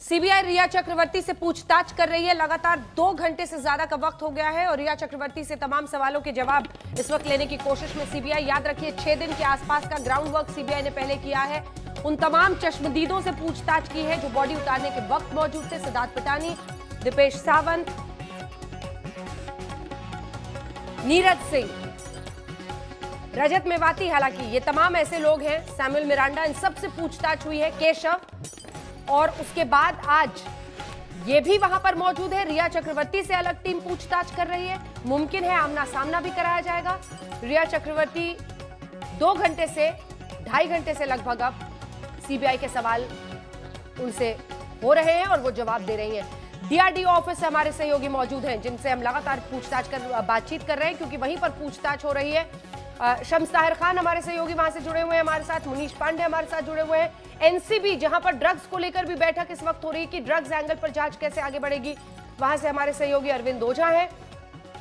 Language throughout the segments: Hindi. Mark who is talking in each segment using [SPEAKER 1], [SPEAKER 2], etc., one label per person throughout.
[SPEAKER 1] सीबीआई रिया चक्रवर्ती से पूछताछ कर रही है। लगातार 2 घंटे से ज्यादा का वक्त हो गया है और रिया चक्रवर्ती से तमाम सवालों के जवाब इस वक्त लेने की कोशिश में सीबीआई। याद रखिए 6 दिन के आसपास का ग्राउंड वर्क सीबीआई ने पहले किया है। उन तमाम चश्मदीदों से पूछताछ की है जो बॉडी उतारने के वक्त मौजूद थे। सिद्धार्थ पिठानी, दीपेश सावंत, नीरज सिंह, रजत मेवाती, हालांकि ये तमाम ऐसे लोग हैं, सैमुअल मिरांडा, इन सब से पूछताछ हुई है। केशव, और उसके बाद आज ये भी वहां पर मौजूद है। रिया चक्रवर्ती से अलग टीम पूछताछ कर रही है। मुमकिन है आमना सामना भी कराया जाएगा। रिया चक्रवर्ती 2 घंटे से 2.5 घंटे से लगभग अब सीबीआई के सवाल उनसे हो रहे हैं और वो जवाब दे रही हैं। डीआरडीओ ऑफिस से हमारे सहयोगी मौजूद हैं जिनसे हम लगातार पूछताछ कर बातचीत कर रहे हैं क्योंकि वहीं पर पूछताछ हो रही है। शम्स ताहिर खान हमारे सहयोगी वहां से जुड़े हुए हैं हमारे साथ, मुनीश पांडे हमारे साथ जुड़े हुए हैं। एनसीबी जहां पर ड्रग्स को लेकर भी बैठक इस वक्त हो रही है कि ड्रग्स एंगल पर जांच कैसे आगे बढ़ेगी, वहां से हमारे सहयोगी अरविंद ओझा हैं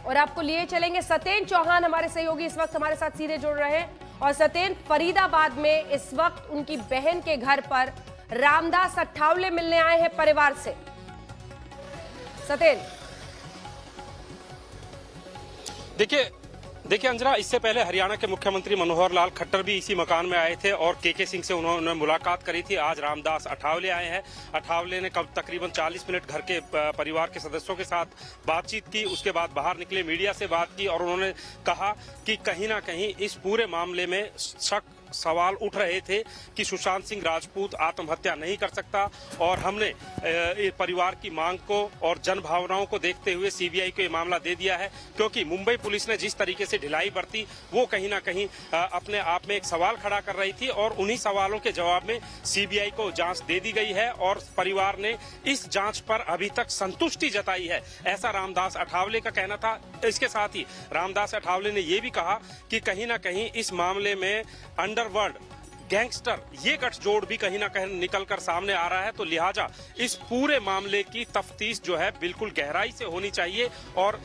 [SPEAKER 1] और आपको लिए चलेंगे सतेन चौहान हमारे सहयोगी इस वक्त हमारे साथ सीधे जुड़ रहे हैं। और सतेन, फरीदाबाद में इस वक्त उनकी बहन के घर पर रामदास अठावले मिलने आए हैं परिवार से। सतेन,
[SPEAKER 2] देखिए अंजना, इससे पहले हरियाणा के मुख्यमंत्री मनोहर लाल खट्टर भी इसी मकान में आए थे और केके सिंह से उन्होंने मुलाकात करी थी। आज रामदास अठावले आए हैं। अठावले ने कब तकरीबन 40 मिनट घर के परिवार के सदस्यों के साथ बातचीत की, उसके बाद बाहर निकले, मीडिया से बात की और उन्होंने कहा कि कहीं ना कहीं इस पूरे मामले में सवाल उठ रहे थे कि सुशांत सिंह राजपूत आत्महत्या नहीं कर सकता और हमने परिवार की मांग को और जन भावनाओं को देखते हुए सीबीआई को ये मामला दे दिया है, क्योंकि मुंबई पुलिस ने जिस तरीके से ढिलाई बरती वो कहीं ना कहीं अपने आप में एक सवाल खड़ा कर रही थी और उन्हीं सवालों के जवाब में सीबीआई को जांच दे दी गई है और परिवार ने इस जांच पर अभी तक संतुष्टि जताई है, ऐसा रामदास अठावले का कहना था। इसके साथ ही रामदास अठावले ने यह भी कहा कि कहीं ना कहीं इस मामले में अंडरवर्ल्ड गैंगस्टर ये गठजोड़ भी कहीं ना कहीं निकलकर सामने आ रहा है, तो लिहाजा इस पूरे मामले की तफ्तीश जो है बिल्कुल गहराई से होनी चाहिए। और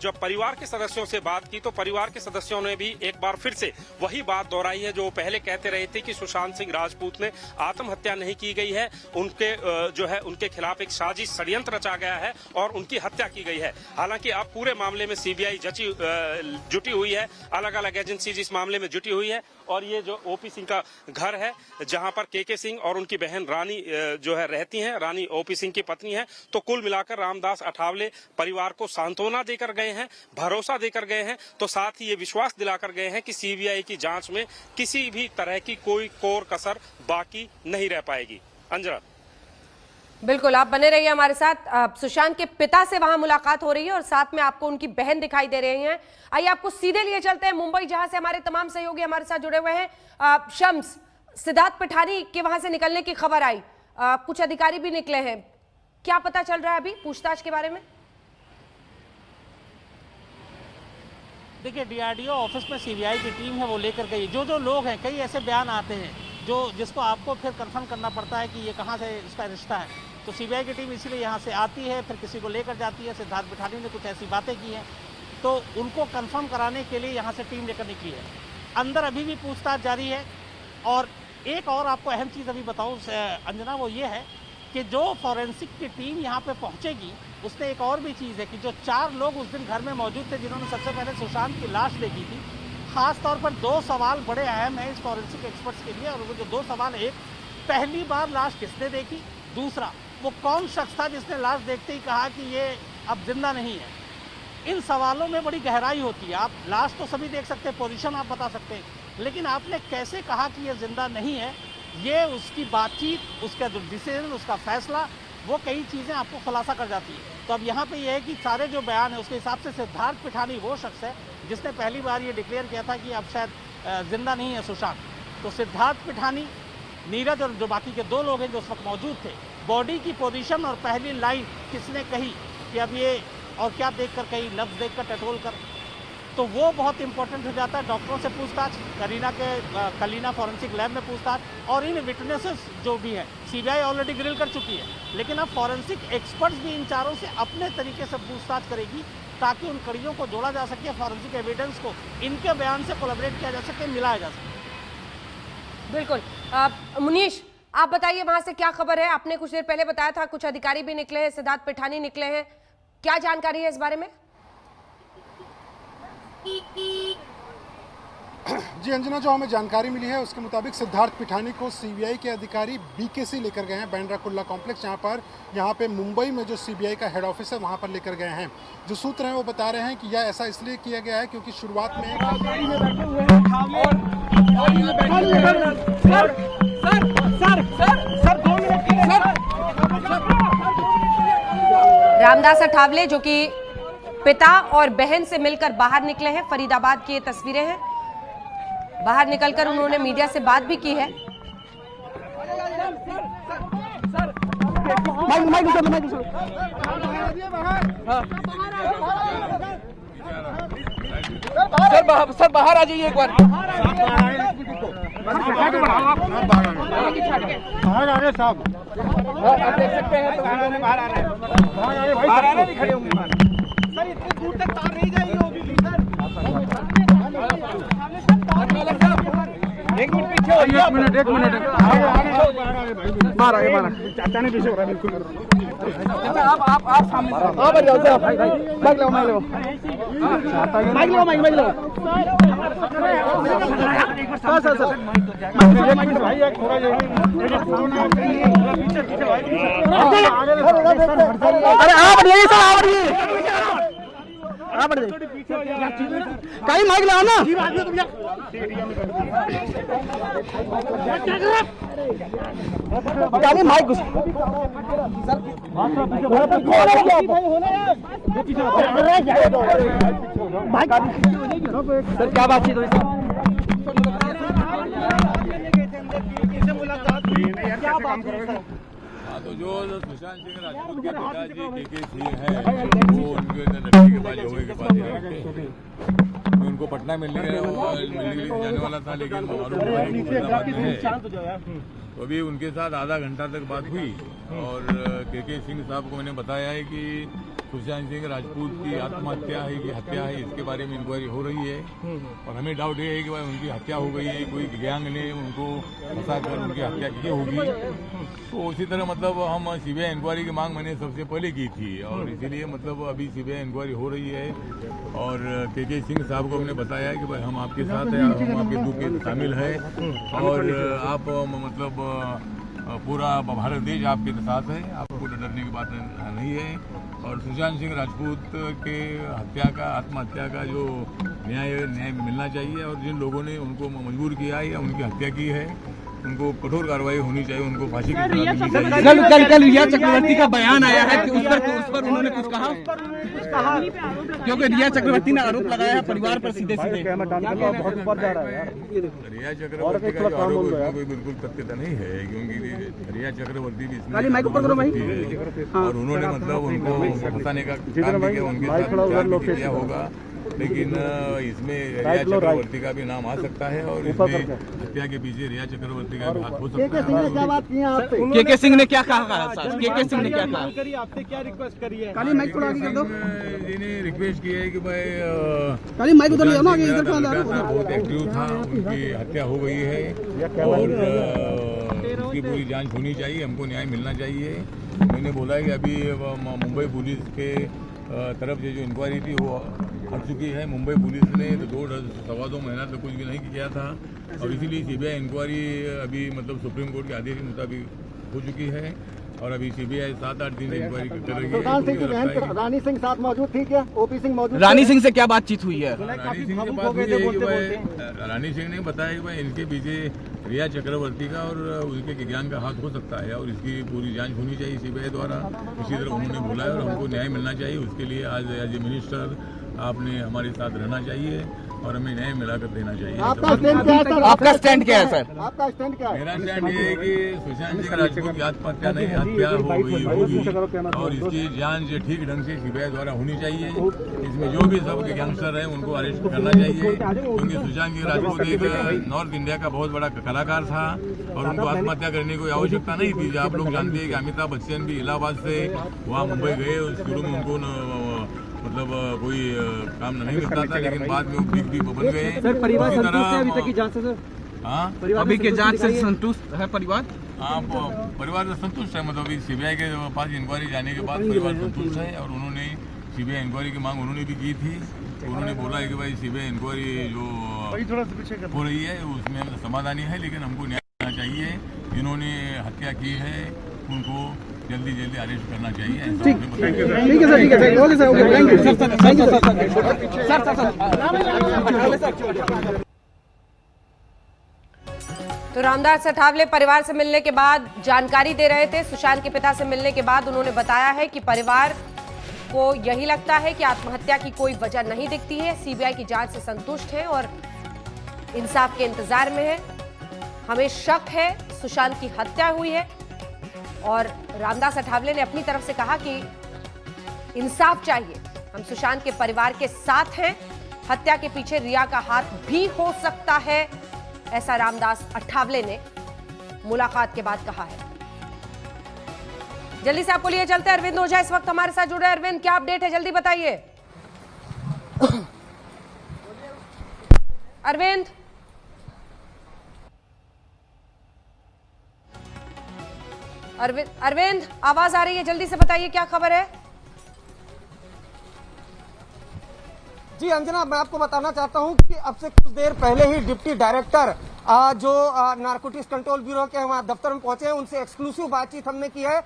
[SPEAKER 2] जब परिवार के सदस्यों से बात की तो परिवार के सदस्यों ने भी एक बार फिर से वही बात दोहराई है जो पहले कहते रहे थे कि सुशांत सिंह राजपूत ने आत्महत्या नहीं की गई है, उनके जो है उनके खिलाफ एक साजिश षड्यंत्र रचा गया है और उनकी हत्या की गई है। हालांकि अब पूरे मामले में सीबीआई जुटी हुई है, अलग अलग एजेंसीज इस मामले में जुटी हुई है और ये जो ओपी सिंह का घर है जहां पर केके सिंह और उनकी बहन रानी जो है रहती हैं, रानी ओपी सिंह की पत्नी है। तो कुल मिलाकर रामदास अठावले परिवार को सांत्वना देकर गए हैं, भरोसा देकर गए हैं, तो साथ ही ये विश्वास दिलाकर गए हैं कि सीबीआई की जांच में किसी भी तरह की कोई कोर कसर बाकी नहीं रह पाएगी। अंजना,
[SPEAKER 1] बिल्कुल आप बने रहिए हमारे साथ। सुशांत के पिता से वहां मुलाकात हो रही है और साथ में आपको उनकी बहन दिखाई दे रही हैं। आइए आपको सीधे लिए चलते हैं मुंबई, जहां से हमारे तमाम सहयोगी हमारे साथ जुड़े हुए हैं। शम्स, सिद्धार्थ पिठानी के वहां से निकलने की खबर आई, कुछ अधिकारी भी निकले हैं, क्या पता चल रहा है अभी पूछताछ के बारे में?
[SPEAKER 3] देखिए, डीआरडीओ ऑफिस में सीबीआई की टीम है, वो लेकर गई। जो लोग हैं, कई ऐसे बयान आते हैं जिसको आपको फिर कंफर्म करना पड़ता है कि ये कहाँ से इसका रिश्ता है, तो सीबीआई की टीम इसीलिए यहाँ से आती है, फिर किसी को लेकर जाती है। सिद्धार्थ पिठानी ने कुछ ऐसी बातें की हैं तो उनको कंफर्म कराने के लिए यहाँ से टीम लेकर निकली है। अंदर अभी भी पूछताछ जारी है। और एक और आपको अहम चीज़ अभी बताऊँ अंजना, वो ये है कि जो फॉरेंसिक की टीम यहाँ पे पहुँचेगी उसने एक और भी चीज़ है कि जो 4 लोग उस दिन घर में मौजूद थे जिन्होंने सबसे पहले सुशांत की लाश देखी थी, खास तौर पर 2 सवाल बड़े अहम हैं इस फॉरेंसिक एक्सपर्ट्स के लिए। और वो जो 2 सवाल, एक, पहली बार लाश किसने देखी, दूसरा, वो कौन शख्स था जिसने लाश देखते ही कहा कि ये अब जिंदा नहीं है। इन सवालों में बड़ी गहराई होती है। आप लाश तो सभी देख सकते हैं, पोजीशन आप बता सकते हैं, लेकिन आपने कैसे कहा कि ये जिंदा नहीं है, ये उसकी बातचीत, उसका जो डिसीजन, उसका फैसला, वो कई चीज़ें आपको खुलासा कर जाती है। तो अब यहाँ पे ये है कि सारे जो बयान है उसके हिसाब से सिद्धार्थ पिठानी वो शख्स है जिसने पहली बार ये डिक्लेयर किया था कि अब शायद जिंदा नहीं है सुशांत। तो सिद्धार्थ पिठानी, नीरज और जो बाकी के 2 लोग हैं जो उस वक्त मौजूद थे, बॉडी की पोजीशन और पहली लाइन किसने कही कि अब ये और क्या देखकर कही, लफ्ज़ देखकर, टटोल कर, तो वो बहुत इंपॉर्टेंट हो जाता है। डॉक्टरों से पूछताछ, कलीना फॉरेंसिक लैब में पूछताछ, और इन विटनेसेस जो भी हैं सीबीआई ऑलरेडी ग्रिल कर चुकी है, लेकिन अब फॉरेंसिक एक्सपर्ट्स भी इन 4 से अपने तरीके से पूछताछ करेगी ताकि उन कड़ियों को जोड़ा जा सके, फॉरेंसिक एविडेंस को इनके बयान से कोलैबोरेट किया जा सके, मिलाया जा सके।
[SPEAKER 1] बिल्कुल। मुनीश, आप बताइए वहां से क्या खबर है? आपने कुछ देर पहले बताया था कुछ अधिकारी भी निकले हैं, सिद्धार्थ पिठानी निकले हैं, क्या जानकारी है इस बारे में?
[SPEAKER 4] जी अंजना, जो हमें जानकारी मिली है उसके मुताबिक सिद्धार्थ पिठानी को सीबीआई के अधिकारी बीकेसी लेकर गए हैं बांद्रा कुर्ला कॉम्प्लेक्स, यहाँ पे मुंबई में जो सीबीआई का हेड ऑफिस है वहाँ पर लेकर गए हैं। जो सूत्र हैं वो बता रहे हैं कि यह ऐसा इसलिए किया गया है क्योंकि शुरुआत में
[SPEAKER 1] रामदास अठावले जो कि पिता और बहन से मिलकर बाहर निकले हैं, फरीदाबाद की ये तस्वीरें हैं। बाहर निकलकर उन्होंने मीडिया से बात भी की है।
[SPEAKER 5] सर बाहर आ जाइए एक बार।
[SPEAKER 4] बाहर आ रहे साहब,
[SPEAKER 5] आप देख सकते हैं बाहर आ रहे हैं, बाहर आ रहे हैं, खड़े होंगे सर। इतनी दूर तक तार नहीं गई होगी सर। एक मिनट पीछे हो, एक मिनट बाहर आइए, चाचा ने पीछे हो रहा है बिल्कुल। आप सामने आ जाओ सर, माइक लो सर भाई, थोड़ा अरे आप बढ़िए सर, आप बढ़िए कहीं माइक लाओ ना। माइक सर क्या बातचीत हुई सर?
[SPEAKER 6] तो जो सुशांत सिंह राजपूत के पिताजी के सिंह हैं, वो उनके लड़की के पास जोड़े के पास तो उनको पटना मिलने जाने वाला था, लेकिन फरीदाबाद में है। तो अभी उनके साथ आधा घंटा तक बात हुई और के सिंह साहब को मैंने बताया है कि सुशांत सिंह राजपूत की आत्महत्या है कि हत्या है, इसके बारे में इंक्वायरी हो रही है और हमें डाउट ये है कि भाई उनकी हत्या हो गई है, कोई गैंग ने उनको फंसा कर उनकी हत्या की होगी। तो उसी तरह मतलब हम सीबीआई इंक्वायरी की मांग मैंने सबसे पहले की थी और इसीलिए मतलब अभी सीबीआई इंक्वायरी हो रही है और के सिंह साहब को हमने बताया है कि भाई हम आपके साथ हैं, हम आपके दुख के शामिल है और आप मतलब पूरा भारत देश आपके साथ है, आपको डरने की बात नहीं है। और सुशांत सिंह राजपूत के हत्या का, आत्महत्या का जो न्याय मिलना चाहिए और जिन लोगों ने उनको मजबूर किया है या उनकी हत्या की है उनको कठोर कार्रवाई होनी चाहिए, उनको फांसी की सजा मिलनी चाहिए।
[SPEAKER 5] कल रिया चक्रवर्ती का बयान आया है कि उस पर उन्होंने कुछ कहा, क्योंकि रिया चक्रवर्ती ने आरोप लगाया है परिवार पर सीधे सीधे।
[SPEAKER 6] रिया चक्रवर्ती का जो आरोप है कोई बिल्कुल तथ्यता नहीं है, क्योंकि रिया चक्रवर्ती भी इसमें और उन्होंने मतलब उनको फंसाने का काम भी किया, उनके साथ किया होगा, लेकिन इसमें रिया चक्रवर्ती का भी नाम आ सकता है और इसमें हत्या के पीछे रिया चक्रवर्ती का भी हाथ हो सकता है।
[SPEAKER 5] के सिंह ने क्या कहा? के सिंह ने क्या कहा?
[SPEAKER 6] आपसे क्या रिक्वेस्ट करी है? इन्हें रिक्वेस्ट की है कि भाई बहुत एक्टिव था, उनकी हत्या हो गई है और उसकी पूरी जांच होनी चाहिए, हमको न्याय मिलना चाहिए। मैंने बोला है कि अभी मुंबई पुलिस के तरफ से जो इंक्वायरी थी वो हट चुकी है। मुंबई पुलिस ने तो 2-2.25 महीना तक कुछ भी नहीं किया था और इसीलिए सीबीआई इंक्वायरी अभी मतलब सुप्रीम कोर्ट के आदेश के मुताबिक हो चुकी है और अभी सीबीआई 7-8 दिन इंक्वायरी कर रही है।
[SPEAKER 4] रानी सिंह साथ मौजूद थी क्या? ओपी सिंह मौजूद?
[SPEAKER 5] रानी सिंह से क्या बातचीत हुई है?
[SPEAKER 6] रानी सिंह से बात हुई है कि भाई रानी सिंह ने बताया कि भाई इनके पीछे रिया चक्रवर्ती का और उनके ज्ञान का हाथ हो सकता है और इसकी पूरी जांच होनी चाहिए सीबीआई द्वारा। इसी तरह उन्होंने बोला है और हमको न्याय मिलना चाहिए, उसके लिए आज एज ए मिनिस्टर आपने हमारे साथ रहना चाहिए और हमें न्याय मिलाकर देना चाहिए।
[SPEAKER 5] आपका स्टैंड क्या है सर?
[SPEAKER 4] आपका स्टैंड क्या है?
[SPEAKER 6] मेरा स्टैंड ये है कि सुशांत सिंह राजपूत की आत्महत्या नहीं, हत्या हो गई होगी और इसकी जांच ठीक ढंग से सीबीआई द्वारा होनी चाहिए। इसमें जो भी सब गैंगस्टर हैं उनको अरेस्ट करना चाहिए, क्योंकि सुशांत सिंह राजपूत एक नॉर्थ इंडिया का बहुत बड़ा कलाकार था और उनको आत्महत्या करने की आवश्यकता नहीं थी। आप लोग जानते हैं कि अमिताभ बच्चन भी इलाहाबाद से वहाँ मुंबई गए, शुरू में उनको मतलब कोई काम नहीं मिलता था, लेकिन बाद में वो बिग बन गए।
[SPEAKER 5] सर परिवार संतुष्ट है अभी तक की जांच से? सर
[SPEAKER 6] हाँ,
[SPEAKER 5] अभी के जांच से संतुष्ट है परिवार?
[SPEAKER 6] आप परिवार संतुष्ट है? मतलब अभी सीबीआई के पास इंक्वायरी जाने के बाद परिवार संतुष्ट है और उन्होंने सीबीआई इंक्वायरी की मांग उन्होंने भी की थी। तो उन्होंने बोला है कि भाई सीबीआई इंक्वायरी जो हो रही है उसमें समाधानी है, लेकिन हमको न्याय मिलना चाहिए। जिन्होंने हत्या की है उनको जल्दी जल्दी अरेस्ट करना चाहिए।
[SPEAKER 5] ठीक है सर, ठीक है sir, okay sir, okay, thank you sir.
[SPEAKER 1] तो रामदास अठावले परिवार से मिलने के बाद जानकारी दे रहे थे। सुशांत के पिता से मिलने के बाद उन्होंने बताया है कि परिवार को यही लगता है कि आत्महत्या की कोई वजह नहीं दिखती है, सीबीआई की जांच से संतुष्ट है और इंसाफ के इंतजार में है। हमें शक है सुशांत की हत्या हुई है और रामदास अठावले ने अपनी तरफ से कहा कि इंसाफ चाहिए, हम सुशांत के परिवार के साथ हैं, हत्या के पीछे रिया का हाथ भी हो सकता है, ऐसा रामदास अठावले ने मुलाकात के बाद कहा है। जल्दी से आपको लिए चलते हैं, अरविंद ओझा इस वक्त हमारे साथ जुड़े हैं। अरविंद, क्या अपडेट है, जल्दी बताइए। अरविंद, अरविंद आवाज आ रही है, जल्दी से बताइए क्या खबर है।
[SPEAKER 7] जी अंजना, मैं आपको बताना चाहता हूं कि अब से कुछ देर पहले ही डिप्टी डायरेक्टर जो नारकोटिक्स कंट्रोल ब्यूरो के वहां दफ्तर में पहुंचे हैं, उनसे एक्सक्लूसिव बातचीत हमने की है।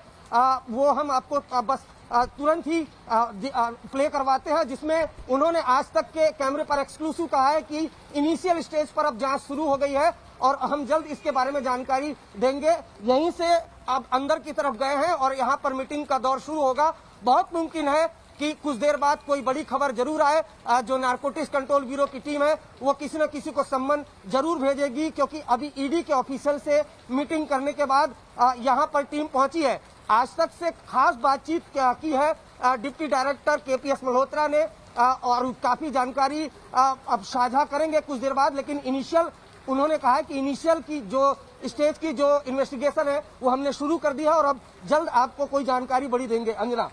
[SPEAKER 7] वो हम आपको बस तुरंत ही प्ले करवाते हैं, जिसमें उन्होंने आज तक के कैमरे पर एक्सक्लूसिव कहा है कि इनिशियल स्टेज पर अब जांच शुरू हो गई है और हम जल्द इसके बारे में जानकारी देंगे। यहीं से अब अंदर की तरफ गए हैं और यहां पर मीटिंग का दौर शुरू होगा। बहुत मुमकिन है कि कुछ देर बाद कोई बड़ी खबर जरूर आए। जो नारकोटिक्स कंट्रोल ब्यूरो की टीम है वो किसी न किसी को सम्मन जरूर भेजेगी, क्योंकि अभी ईडी के ऑफिसर से मीटिंग करने के बाद यहां पर टीम पहुंची है। आज तक से खास बातचीत की है डिप्टी डायरेक्टर केपीएस मल्होत्रा ने और काफी जानकारी अब साझा करेंगे कुछ देर बाद। लेकिन इनिशियल उन्होंने कहा है कि इनिशियल की जो स्टेज की जो इन्वेस्टिगेशन है वो हमने शुरू कर दी है और अब जल्द आपको कोई जानकारी बड़ी देंगे। अंजना,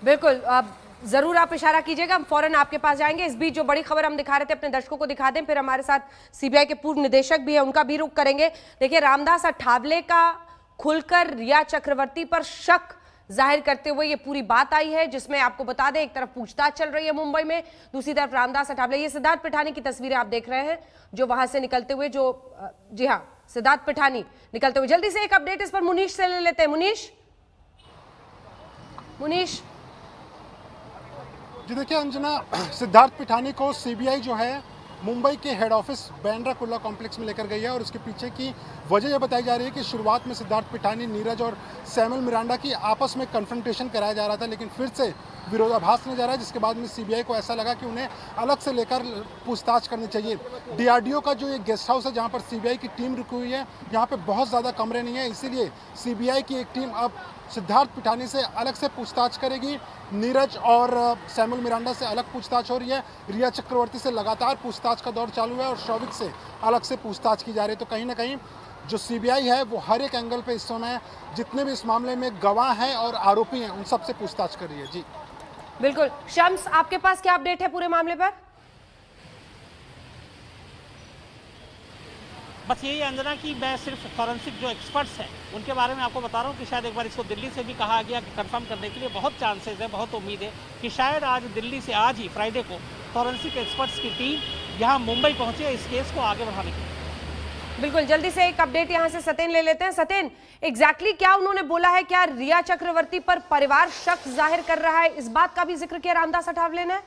[SPEAKER 1] बिल्कुल, जरूर आप इशारा कीजिएगा, हम फौरन आपके पास जाएंगे। इस बीच जो बड़ी खबर हम दिखा रहे थे अपने दर्शकों को दिखा दें, फिर हमारे साथ सीबीआई के पूर्व निदेशक भी है, उनका भी रुख करेंगे। देखिए, रामदास अठावले का खुलकर रिया चक्रवर्ती पर शक जाहिर करते हुए ये पूरी बात आई है, जिसमें आपको बता दें एक तरफ पूछताछ चल रही है मुंबई में, दूसरी तरफ रामदास अठावले, ये सिद्धार्थ पिठानी की तस्वीरें आप देख रहे हैं जो वहां से निकलते हुए, जो जी हाँ सिद्धार्थ पिठानी निकलते हुए। जल्दी से एक अपडेट इस पर मुनीश से ले लेते हैं। मुनीश।
[SPEAKER 4] जी देखिए अंजना, सिद्धार्थ पिठानी को सीबीआई जो है मुंबई के head office Bandra Kurla complex में लेकर गई है और उसके पीछे की वजह यह बताई जा रही है कि शुरुआत में सिद्धार्थ पिठानी, नीरज और सैमुअल मिरांडा की आपस में कन्फ्रंटेशन कराया जा रहा था, लेकिन फिर से विरोधाभास नजर आया, जिसके बाद में सीबीआई को ऐसा लगा कि उन्हें अलग से लेकर पूछताछ करनी चाहिए। डीआरडीओ का जो ये गेस्ट हाउस है जहाँ पर सीबीआई की टीम रुकी हुई है, यहाँ पे बहुत ज़्यादा कमरे नहीं है, इसीलिए सीबीआई की एक टीम अब सिद्धार्थ पिठानी से अलग से पूछताछ करेगी। नीरज और सैमुअल मिरांडा से अलग पूछताछ हो रही है, रिया चक्रवर्ती से लगातार पूछताछ का दौर चालू है और शौविक से अलग से पूछताछ की जा रही है। तो कहीं ना कहीं जो सीबीआई है वो हर एक एंगल पे इस समय जितने भी इस मामले में गवाह हैं और आरोपी हैं उन सबसे पूछताछ कर रही है। जी
[SPEAKER 1] बिल्कुल, शम्स आपके पास क्या अपडेट है पूरे मामले पर?
[SPEAKER 3] बस यही अंजना कि मैं सिर्फ फॉरेंसिक जो एक्सपर्ट्स हैं उनके बारे में आपको बता रहा हूँ कि शायद एक बार इसको दिल्ली से भी कहा गया कि कंफर्म करने के लिए बहुत चांसेस है, बहुत उम्मीद है कि शायद आज दिल्ली से आज ही फ्राइडे को फॉरेंसिक एक्सपर्ट्स की टीम यहाँ मुंबई पहुँचे इस केस को आगे बढ़ाने के लिए।
[SPEAKER 1] बिल्कुल, जल्दी से एक अपडेट यहाँ से सतेन ले लेते हैं। सतेन, एग्जैक्टली क्या उन्होंने बोला है? क्या रिया चक्रवर्ती पर परिवार शक जाहिर कर रहा है? इस बात का भी जिक्र किया रामदास अठावले ने?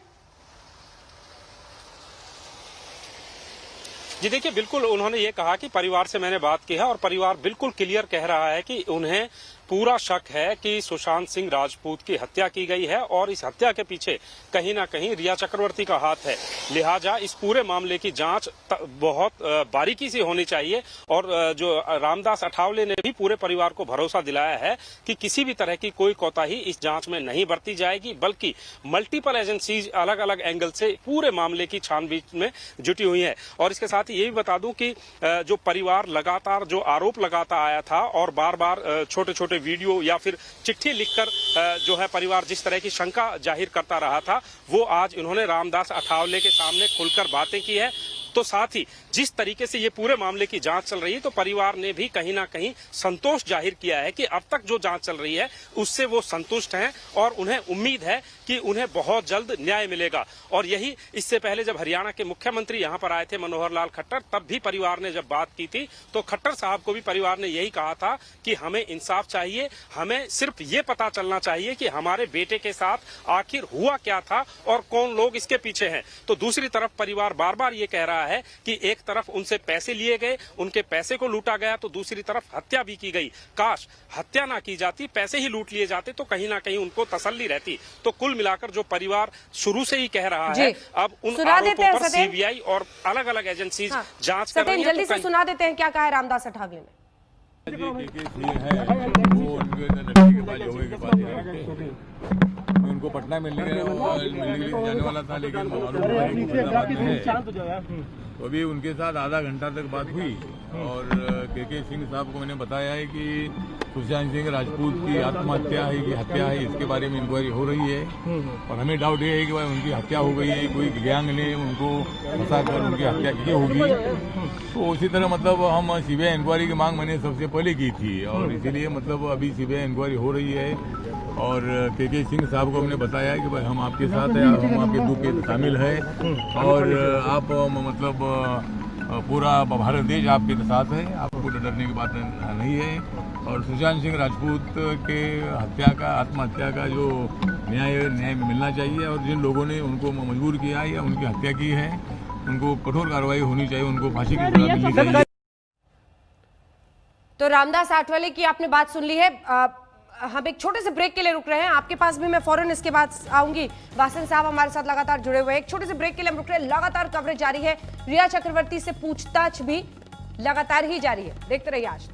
[SPEAKER 2] जी देखिए, बिल्कुल उन्होंने ये कहा कि परिवार से मैंने बात की है और परिवार बिल्कुल क्लियर कह रहा है कि उन्हें पूरा शक है कि सुशांत सिंह राजपूत की हत्या की गई है और इस हत्या के पीछे कहीं ना कहीं रिया चक्रवर्ती का हाथ है। लिहाजा इस पूरे मामले की जांच बहुत बारीकी से होनी चाहिए और जो रामदास अठावले ने भी पूरे परिवार को भरोसा दिलाया है कि किसी भी तरह की कोई कोताही इस जांच में नहीं बरती जाएगी, बल्कि मल्टीपल एजेंसीज अलग अलग एंगल से पूरे मामले की छानबीन में जुटी हुई है। और इसके साथ ही ये भी बता दूं कि जो परिवार लगातार जो आरोप लगाता आया था और बार बार छोटे छोटे वीडियो या फिर चिट्ठी लिखकर जो है परिवार जिस तरह की शंका जाहिर करता रहा था, वो आज इन्होंने रामदास अठावले के सामने खुलकर बातें की है। तो साथ ही जिस तरीके से ये पूरे मामले की जांच चल रही है, तो परिवार ने भी कहीं ना कहीं संतोष जाहिर किया है कि अब तक जो जांच चल रही है उससे वो संतुष्ट हैं और उन्हें उम्मीद है कि उन्हें बहुत जल्द न्याय मिलेगा। और यही इससे पहले जब हरियाणा के मुख्यमंत्री यहां पर आए थे मनोहर लाल खट्टर, तब भी परिवार ने जब बात की थी तो खट्टर साहब को भी परिवार ने यही कहा था कि हमें इंसाफ चाहिए, हमें सिर्फ ये पता चलना चाहिए कि हमारे बेटे के साथ आखिर हुआ क्या था और कौन लोग इसके पीछे हैं। तो दूसरी तरफ परिवार बार बार ये कह रहा है कि एक तरफ उनसे पैसे लिए गए, उनके पैसे को लूटा गया, तो दूसरी तरफ हत्या भी की गई। काश हत्या ना की जाती, पैसे ही लूट लिए जाते तो कहीं ना कहीं उनको तसल्ली रहती। तो कुल मिलाकर जो परिवार शुरू से ही कह रहा है, अब उन आरोपों पर सीबीआई और अलग अलग एजेंसीज जांच कर रही हैं।
[SPEAKER 1] जल्दी से सुना देते हैं क्या कहा है रामदास अठावले ने।
[SPEAKER 6] उनको पटना मिलने जाने वाला था, लेकिन तो अभी उनके साथ आधा घंटा तक बात हुई और के सिंह साहब को मैंने बताया है कि सुशांत सिंह राजपूत की आत्महत्या है कि हत्या है, इसके बारे में इंक्वायरी हो रही है और हमें डाउट ये है कि भाई उनकी हत्या हो गई है, कोई गैंग ने उनको फंसा कर उनकी हत्या की होगी। तो उसी तरह मतलब हम सीबीआई इंक्वायरी की मांग मैंने सबसे पहले की थी और इसीलिए मतलब अभी सीबीआई इंक्वायरी हो रही है और के सिंह साहब को हमने बताया कि भाई हम आपके साथ हैं, हम आपके दुख में शामिल हैं और आप मतलब पूरा भारत देश आपके साथ है, आपको डरने की बात नहीं है। और सुशांत सिंह राजपूत के हत्या का, आत्महत्या का जो न्याय मिलना चाहिए और जिन लोगों ने उनको मजबूर किया है या उनकी हत्या की है उनको कठोर कार्रवाई होनी चाहिए, उनको फांसी की सजा मिलनी चाहिए।
[SPEAKER 1] तो रामदास आठवले की आपने बात सुन ली है। हम एक छोटे से ब्रेक के लिए रुक रहे हैं, आपके पास भी मैं फौरन इसके बाद आऊंगी। वासन साहब हमारे साथ लगातार जुड़े हुए हैं। एक छोटे से ब्रेक के लिए हम रुक रहे हैं, लगातार कवरेज जारी है। रिया चक्रवर्ती से पूछताछ भी लगातार ही जारी है, देखते रहिए आज।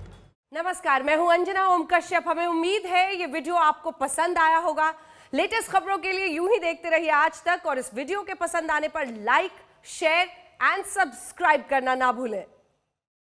[SPEAKER 1] नमस्कार, मैं हूं अंजना ओम कश्यप। हमें उम्मीद है ये वीडियो आपको पसंद आया होगा। लेटेस्ट खबरों के लिए यूं ही देखते रहिए आज तक और इस वीडियो के पसंद आने पर लाइक, शेयर एंड सब्सक्राइब करना ना भूलें।